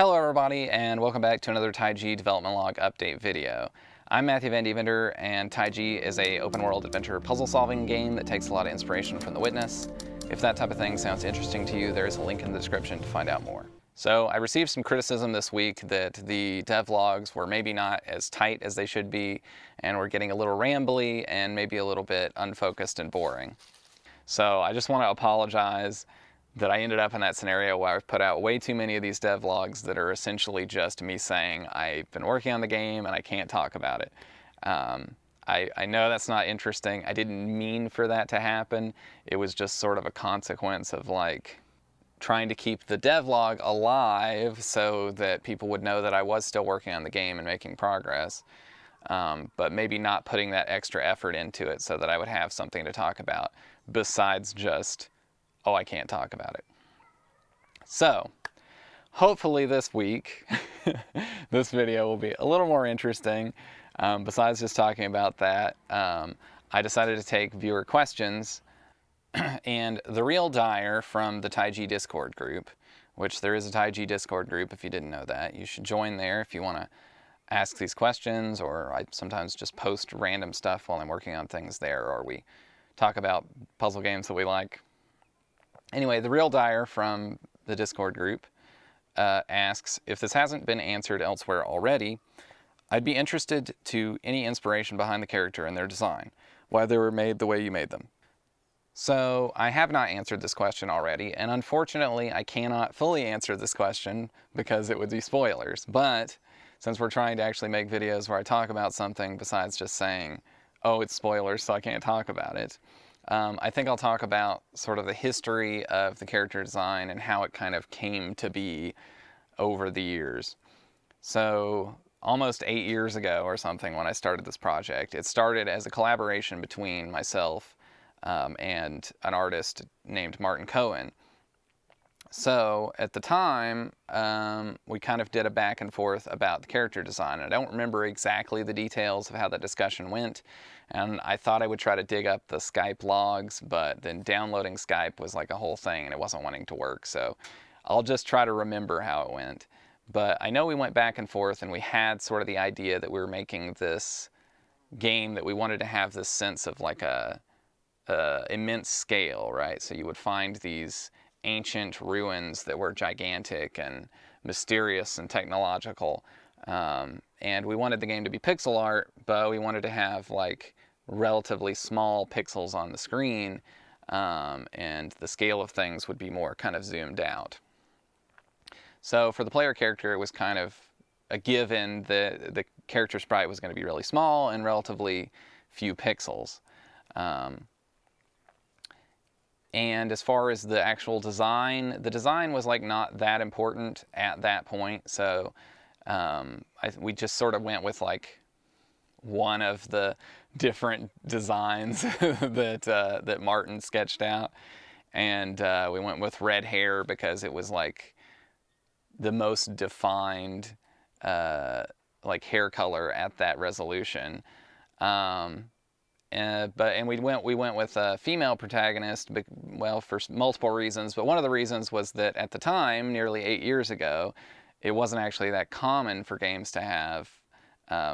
Hello everybody, and welcome back to another Taiji development log update video. I'm Matthew Van Dievender, and Taiji is a open world adventure puzzle solving game that takes a lot of inspiration from The Witness. If that type of thing sounds interesting to you, there is a link in the description to find out more. So I received some criticism this week that the devlogs were maybe not as tight as they should be, and were getting a little rambly and maybe a little bit unfocused and boring. So I just want to apologize that I ended up in that scenario where I've put out way too many of these devlogs that are essentially just me saying I've been working on the game and I can't talk about it. I know that's not interesting. I didn't mean for that to happen. It was just sort of a consequence of like trying to keep the devlog alive so that people would know that I was still working on the game and making progress, but maybe not putting that extra effort into it so that I would have something to talk about besides just, oh, I can't talk about it. So, hopefully this week, this video will be a little more interesting. Besides just talking about that, I decided to take viewer questions, and the real Dyer from the Taiji Discord group, which there is a Taiji Discord group if you didn't know that. You should join there if you want to ask these questions, or I sometimes just post random stuff while I'm working on things there, or we talk about puzzle games that we like. Anyway, the real Dyer from the Discord group asks, if this hasn't been answered elsewhere already, I'd be interested to any inspiration behind the character and their design, why they were made the way you made them. So I have not answered this question already, and unfortunately I cannot fully answer this question because it would be spoilers. But since we're trying to actually make videos where I talk about something besides just saying, oh, it's spoilers, so I can't talk about it, I think I'll talk about sort of the history of the character design and how it kind of came to be over the years. So almost 8 years ago or something when I started this project, it started as a collaboration between myself and an artist named Martin Cohen. So at the time, we kind of did a back and forth about the character design. I don't remember exactly the details of how that discussion went, and I thought I would try to dig up the Skype logs, but then downloading Skype was like a whole thing and it wasn't wanting to work, so I'll just try to remember how it went. But I know we went back and forth, and we had sort of the idea that we were making this game that we wanted to have this sense of like a immense scale, right? So you would find these ancient ruins that were gigantic and mysterious and technological, and we wanted the game to be pixel art, but we wanted to have like relatively small pixels on the screen, and the scale of things would be more kind of zoomed out. So for the player character, it was kind of a given that the character sprite was going to be really small and relatively few pixels. And as far as the actual design, the design was like not that important at that point. So we just sort of went with like one of the different designs that Martin sketched out, and we went with red hair because it was like the most defined like hair color at that resolution. And we went with a female protagonist, well, for multiple reasons, but one of the reasons was that at the time, nearly 8 years ago, it wasn't actually that common for games to have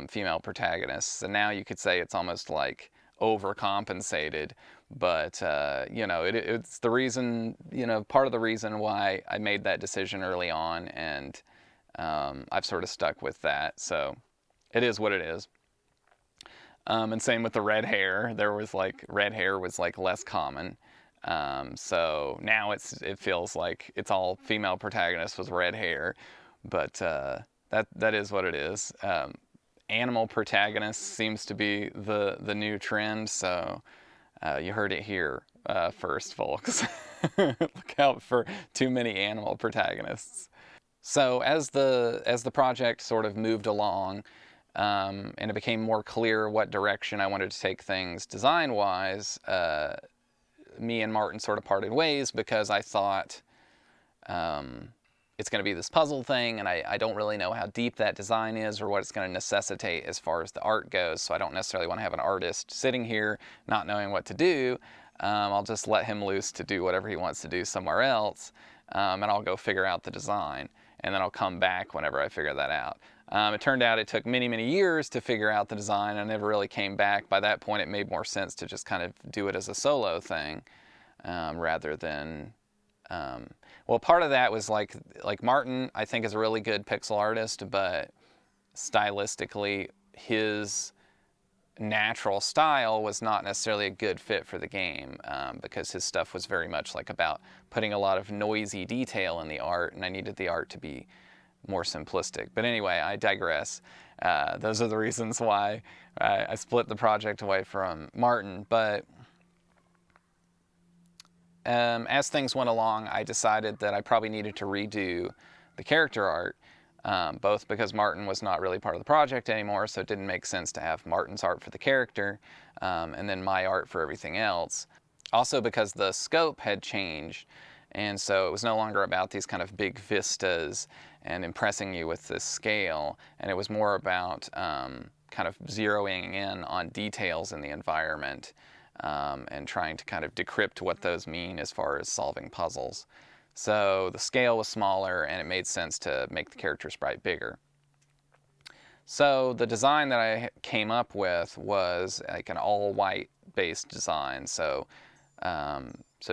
female protagonists, and now you could say it's almost like overcompensated, but you know, it's the reason, you know, part of the reason why I made that decision early on, and I've sort of stuck with that, so it is what it is. And same with the red hair. There was like, red hair was like less common. So now it feels like it's all female protagonists with red hair, but that is what it is. Animal protagonist seems to be the new trend, so you heard it here first, folks. Look out for too many animal protagonists. So as the project sort of moved along, and it became more clear what direction I wanted to take things design-wise, me and Martin sort of parted ways because I thought it's going to be this puzzle thing, and I don't really know how deep that design is or what it's going to necessitate as far as the art goes, so I don't necessarily want to have an artist sitting here not knowing what to do. I'll just let him loose to do whatever he wants to do somewhere else, and I'll go figure out the design. and then I'll come back whenever I figure that out. It turned out it took many, many years to figure out the design. I never really came back. By that point, it made more sense to just kind of do it as a solo thing rather than... well, part of that was like Martin, I think, is a really good pixel artist, but stylistically, his natural style was not necessarily a good fit for the game because his stuff was very much like about putting a lot of noisy detail in the art, and I needed the art to be more simplistic. But anyway, I digress. Those are the reasons why I split the project away from Martin. But as things went along, I decided that I probably needed to redo the character art, both because Martin was not really part of the project anymore, so it didn't make sense to have Martin's art for the character, and then my art for everything else. Also because the scope had changed, and so it was no longer about these kind of big vistas and impressing you with this scale, and it was more about kind of zeroing in on details in the environment and trying to kind of decrypt what those mean as far as solving puzzles. So the scale was smaller, and it made sense to make the character sprite bigger. So the design that I came up with was like an all-white based design. So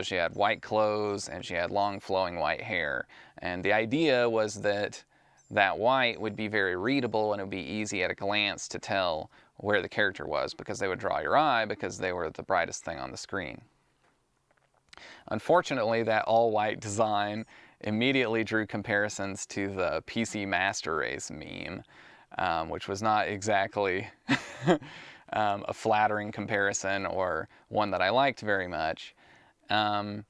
she had white clothes, and she had long flowing white hair. And the idea was that that white would be very readable, and it would be easy at a glance to tell where the character was, because they would draw your eye because they were the brightest thing on the screen. Unfortunately, that all-white design immediately drew comparisons to the PC Master Race meme, which was not exactly a flattering comparison or one that I liked very much. And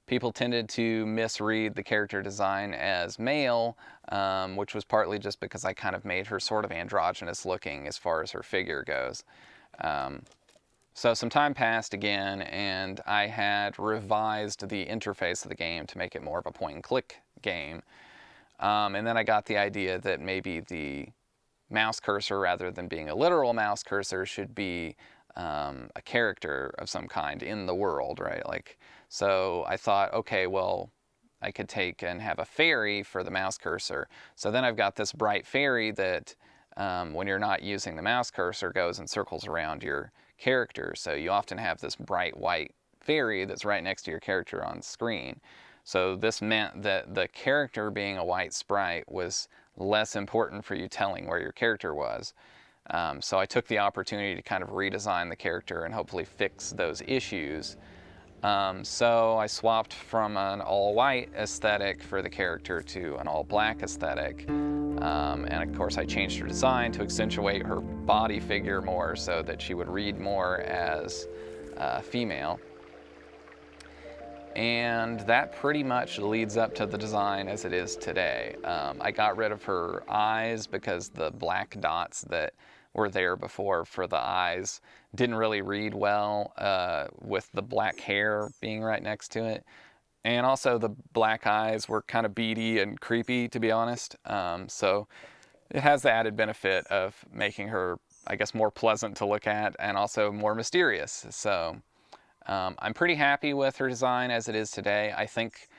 people tended to misread the character design as male, which was partly just because I kind of made her sort of androgynous looking as far as her figure goes. So some time passed again, and I had revised the interface of the game to make it more of a point-and-click game. And then I got the idea that maybe the mouse cursor, rather than being a literal mouse cursor, should be a character of some kind in the world, right? So I thought, okay, well, I could take and have a fairy for the mouse cursor. So then I've got this bright fairy that, when you're not using the mouse cursor, goes and circles around your character. So you often have this bright white fairy that's right next to your character on screen. So this meant that the character being a white sprite was less important for you telling where your character was. So I took the opportunity to kind of redesign the character and hopefully fix those issues. So I swapped from an all-white aesthetic for the character to an all-black aesthetic. And of course I changed her design to accentuate her body figure more so that she would read more as female. And that pretty much leads up to the design as it is today. I got rid of her eyes because the black dots that were there before for the eyes didn't really read well with the black hair being right next to it. And also the black eyes were kind of beady and creepy, to be honest. So it has the added benefit of making her, I guess, more pleasant to look at and also more mysterious. So I'm pretty happy with her design as it is today. I think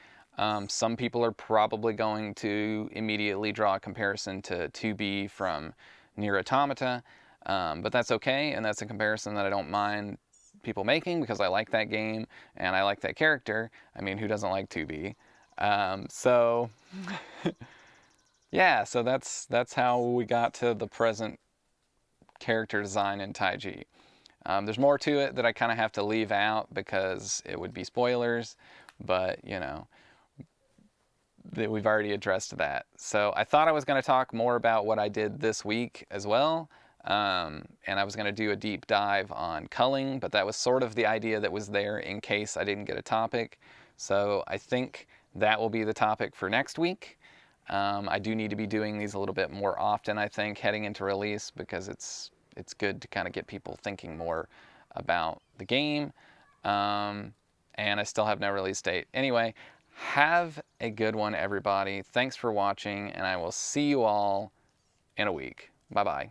some people are probably going to immediately draw a comparison to 2B from Nier Automata, but that's okay, and that's a comparison that I don't mind people making because I like that game and I like that character. I mean, who doesn't like 2B? So yeah, so that's how we got to the present character design in Taiji. There's more to it that I kind of have to leave out because it would be spoilers, but you know, we've already addressed that. So I thought I was going to talk more about what I did this week as well, and I was going to do a deep dive on culling, but that was sort of the idea that was there in case I didn't get a topic. So I think that will be the topic for next week. I do need to be doing these a little bit more often, I think, heading into release, because it's good to kind of get people thinking more about the game. And I still have no release date. Anyway, have a good one, everybody. Thanks for watching, and I will see you all in a week. Bye-bye.